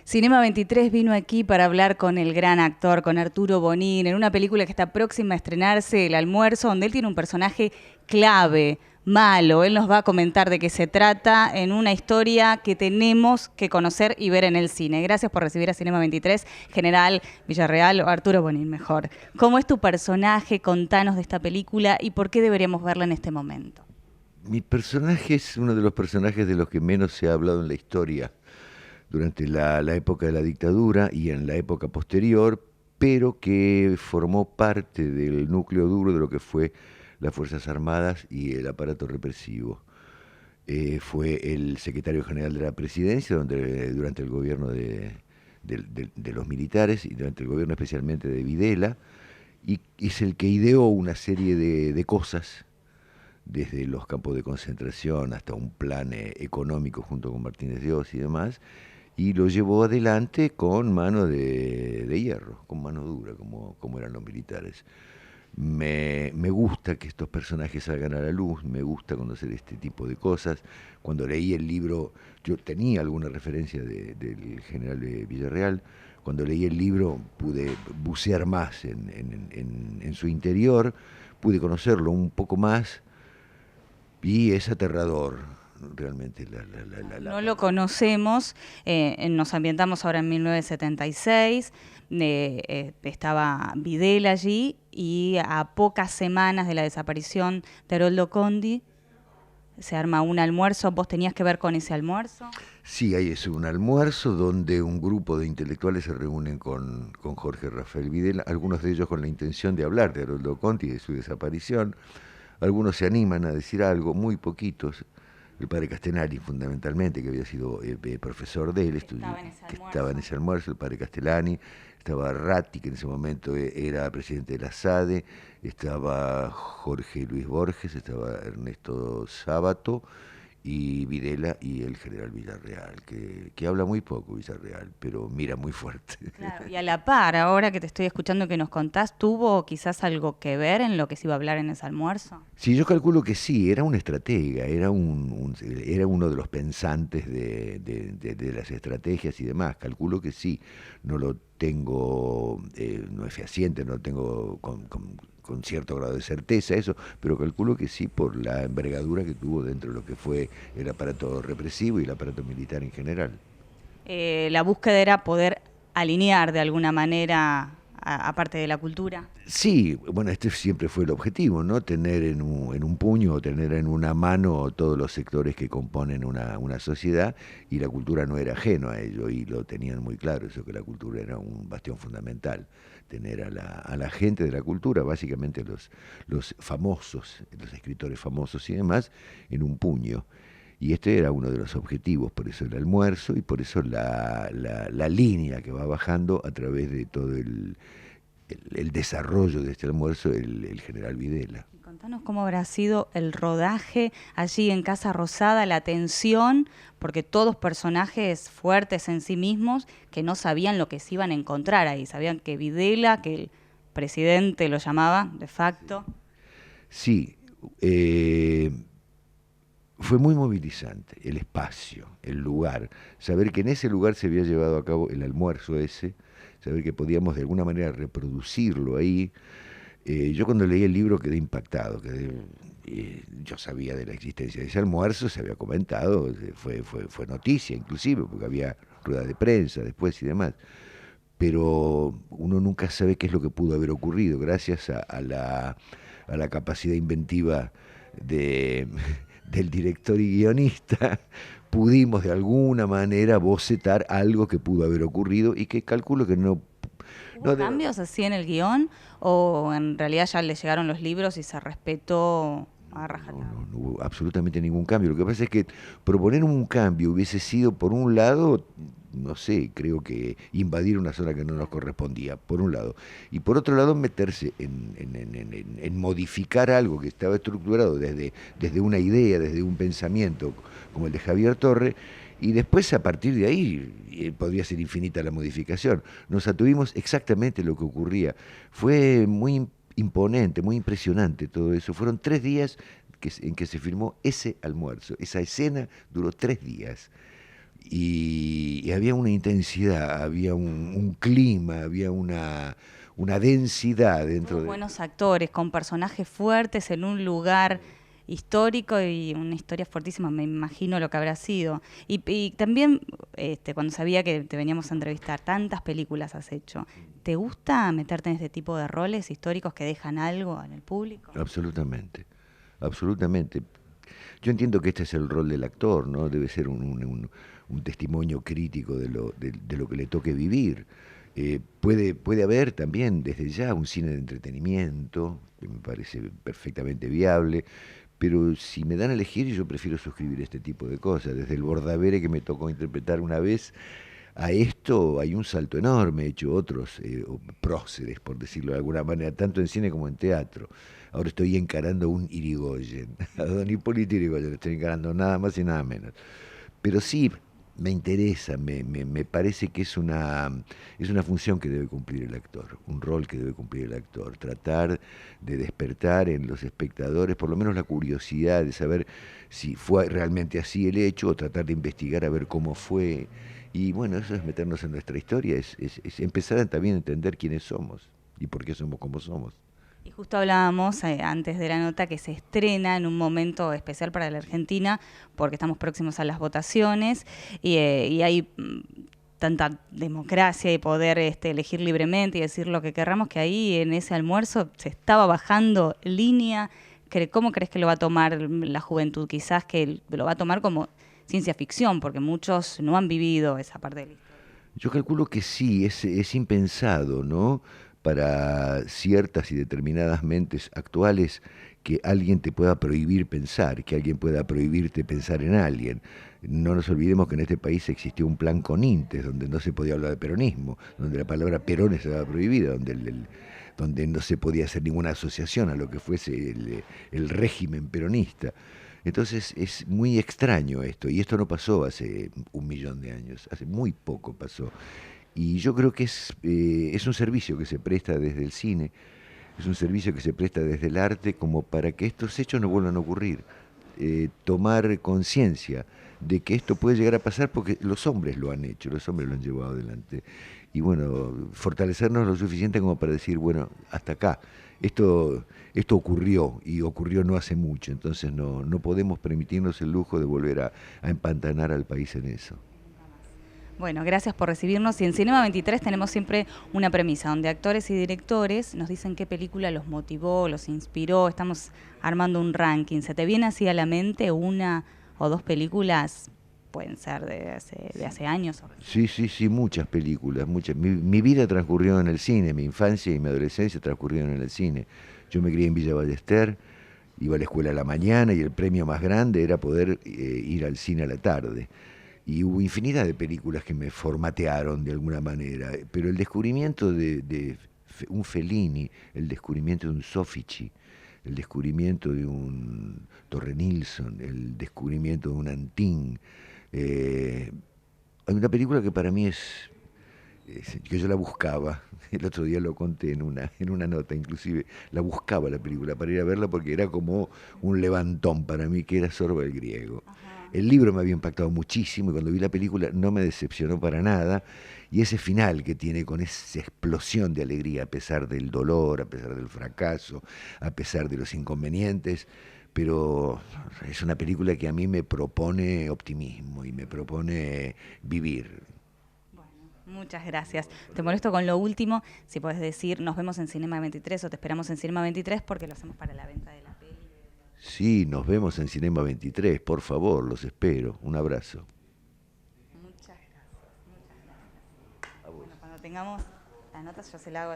Cinema 23 vino aquí para hablar con el gran actor, con Arturo Bonín, en una película que está próxima a estrenarse, El Almuerzo, donde él tiene un personaje clave, malo. Él nos va a comentar de qué se trata en una historia que tenemos que conocer y ver en el cine. Gracias por recibir a Cinema 23, General Villarreal, o Arturo Bonín mejor. ¿Cómo es tu personaje? Contanos de esta película y por qué deberíamos verla en este momento. Mi personaje es uno de los personajes de los que menos se ha hablado en la historia durante la época de la dictadura y en la época posterior, pero que formó parte del núcleo duro de lo que fue las Fuerzas Armadas y el aparato represivo. Fue el secretario general de la presidencia durante el gobierno de los militares y durante el gobierno especialmente de Videla, y es el que ideó una serie de cosas, desde los campos de concentración hasta un plan económico junto con Martínez de Oz y demás, y lo llevó adelante con mano de hierro, con mano dura, como eran los militares. Me gusta que estos personajes salgan a la luz, me gusta conocer este tipo de cosas. Cuando leí el libro, yo tenía alguna referencia del general de Villarreal. Cuando leí el libro pude bucear más en su interior, pude conocerlo un poco más y es aterrador, realmente. No lo conocemos, nos ambientamos ahora en 1976, estaba Videla allí y a pocas semanas de la desaparición de Haroldo Conti se arma un almuerzo. ¿Vos tenías que ver con ese almuerzo? Sí, ahí es un almuerzo donde un grupo de intelectuales se reúnen con Jorge Rafael Videla, algunos de ellos con la intención de hablar de Haroldo Conti y de su desaparición. Algunos se animan a decir algo, muy poquitos. El padre Castellani, fundamentalmente, que había sido profesor de él, que estaba en ese almuerzo, el padre Castellani, estaba Ratti, que en ese momento era presidente de la SADE, estaba Jorge Luis Borges, estaba Ernesto Sábato, y Videla y el general Villarreal, que habla muy poco Villarreal, pero mira muy fuerte. Claro, y a la par, ahora que te estoy escuchando que nos contás, ¿tuvo quizás algo que ver en lo que se iba a hablar en ese almuerzo? Sí, yo calculo que sí, era un estratega, era uno de los pensantes de las estrategias y demás, calculo que sí, no lo tengo, no es fehaciente, no lo tengo con cierto grado de certeza eso, pero calculo que sí por la envergadura que tuvo dentro de lo que fue el aparato represivo y el aparato militar en general. La búsqueda era poder alinear de alguna manera, aparte de la cultura. Sí, bueno, este siempre fue el objetivo, ¿no? Tener en un puño o tener en una mano todos los sectores que componen una sociedad, y la cultura no era ajeno a ello y lo tenían muy claro, eso, que la cultura era un bastión fundamental, tener a la gente de la cultura, básicamente los famosos, los escritores famosos y demás, en un puño. Y este era uno de los objetivos, por eso el almuerzo y por eso la línea que va bajando a través de todo el desarrollo de este almuerzo, el general Videla. Y contanos cómo habrá sido el rodaje allí en Casa Rosada, la tensión, porque todos personajes fuertes en sí mismos que no sabían lo que se iban a encontrar ahí. Sabían que Videla, que el presidente lo llamaba de facto. Sí, fue muy movilizante el espacio, el lugar, saber que en ese lugar se había llevado a cabo el almuerzo ese, saber que podíamos de alguna manera reproducirlo ahí. Yo cuando leí el libro quedé impactado, yo sabía de la existencia de ese almuerzo, se había comentado, fue noticia inclusive, porque había rueda de prensa después y demás, pero uno nunca sabe qué es lo que pudo haber ocurrido gracias a la capacidad inventiva de, del director y guionista. Pudimos de alguna manera bocetar algo que pudo haber ocurrido y que calculo que ¿Hubo no cambios así en el guión o en realidad ya le llegaron los libros y se respetó a rajatabla? no hubo absolutamente ningún cambio. Lo que pasa es que proponer un cambio hubiese sido, por un lado, no sé, creo que invadir una zona que no nos correspondía, por un lado. Y por otro lado, meterse en modificar algo que estaba estructurado desde una idea, desde un pensamiento, como el de Javier Torre, y después a partir de ahí podría ser infinita la modificación. Nos atuvimos exactamente lo que ocurría. Fue muy imponente, muy impresionante todo eso. Fueron 3 días en que se filmó ese almuerzo. Esa escena duró 3 días. Y había una intensidad, había un clima, había una densidad dentro Todos de... buenos actores, con personajes fuertes en un lugar histórico y una historia fuertísima, me imagino lo que habrá sido. Y también, cuando sabía que te veníamos a entrevistar, tantas películas has hecho, ¿te gusta meterte en este tipo de roles históricos que dejan algo en el público? Absolutamente, absolutamente. Yo entiendo que este es el rol del actor, ¿no? Debe ser un testimonio crítico de lo que le toque vivir. Puede haber también desde ya un cine de entretenimiento, que me parece perfectamente viable, pero si me dan a elegir yo prefiero suscribir este tipo de cosas. Desde el Bordavere que me tocó interpretar una vez, a esto hay un salto enorme, he hecho otros próceres, por decirlo de alguna manera, tanto en cine como en teatro. Ahora estoy encarando un Irigoyen, a don Hipólito Yrigoyen, estoy encarando nada más y nada menos. Pero sí, me interesa, me parece que es una función que debe cumplir el actor, un rol que debe cumplir el actor, tratar de despertar en los espectadores por lo menos la curiosidad de saber si fue realmente así el hecho o tratar de investigar a ver cómo fue. Y bueno, eso es meternos en nuestra historia, es empezar a también entender quiénes somos y por qué somos como somos. Y justo hablábamos antes de la nota que se estrena en un momento especial para la Argentina, porque estamos próximos a las votaciones y hay tanta democracia y poder elegir libremente y decir lo que querramos, que ahí en ese almuerzo se estaba bajando línea. ¿Cómo crees que lo va a tomar la juventud? Quizás que lo va a tomar como ciencia ficción, porque muchos no han vivido esa parte de la historia. Yo calculo que sí, es impensado, ¿no? Para ciertas y determinadas mentes actuales que alguien te pueda prohibir pensar, que alguien pueda prohibirte pensar en alguien. No nos olvidemos que en este país existió un plan Conintes, donde no se podía hablar de peronismo, donde la palabra Perón estaba prohibida, donde no se podía hacer ninguna asociación a lo que fuese el régimen peronista. Entonces es muy extraño esto, y esto no pasó hace 1 millón de años, hace muy poco pasó. Y yo creo que es un servicio que se presta desde el cine, es un servicio que se presta desde el arte como para que estos hechos no vuelvan a ocurrir. Tomar conciencia de que esto puede llegar a pasar porque los hombres lo han hecho, los hombres lo han llevado adelante. Y bueno, fortalecernos lo suficiente como para decir, bueno, hasta acá. Esto ocurrió y ocurrió no hace mucho, entonces no podemos permitirnos el lujo de volver a empantanar al país en eso. Bueno, gracias por recibirnos. Y en Cinema 23 tenemos siempre una premisa, donde actores y directores nos dicen qué película los motivó, los inspiró. Estamos armando un ranking. ¿Se te viene así a la mente una o dos películas? Pueden ser de hace años. Sí, sí, sí, muchas películas, muchas. Mi vida transcurrió en el cine, mi infancia y mi adolescencia transcurrieron en el cine. Yo me crié en Villa Ballester, iba a la escuela a la mañana y el premio más grande era poder ir al cine a la tarde. Y hubo infinidad de películas que me formatearon de alguna manera, pero el descubrimiento de un Fellini, el descubrimiento de un Soffici, el descubrimiento de un Torre Nilsson, el descubrimiento de un Antin. Hay una película que para mí que yo la buscaba, el otro día lo conté en una nota, inclusive la buscaba la película para ir a verla porque era como un levantón para mí, que era Sorba el Griego. El libro me había impactado muchísimo y cuando vi la película no me decepcionó para nada. Y ese final que tiene con esa explosión de alegría a pesar del dolor, a pesar del fracaso, a pesar de los inconvenientes, pero es una película que a mí me propone optimismo y me propone vivir. Muchas gracias. Te molesto con lo último. Si puedes decir, nos vemos en Cinema 23 o te esperamos en Cinema 23 porque lo hacemos para la venta de la peli. Sí, nos vemos en Cinema 23, por favor, los espero. Un abrazo. Muchas gracias. Muchas gracias. Bueno, cuando tengamos las notas yo se la hago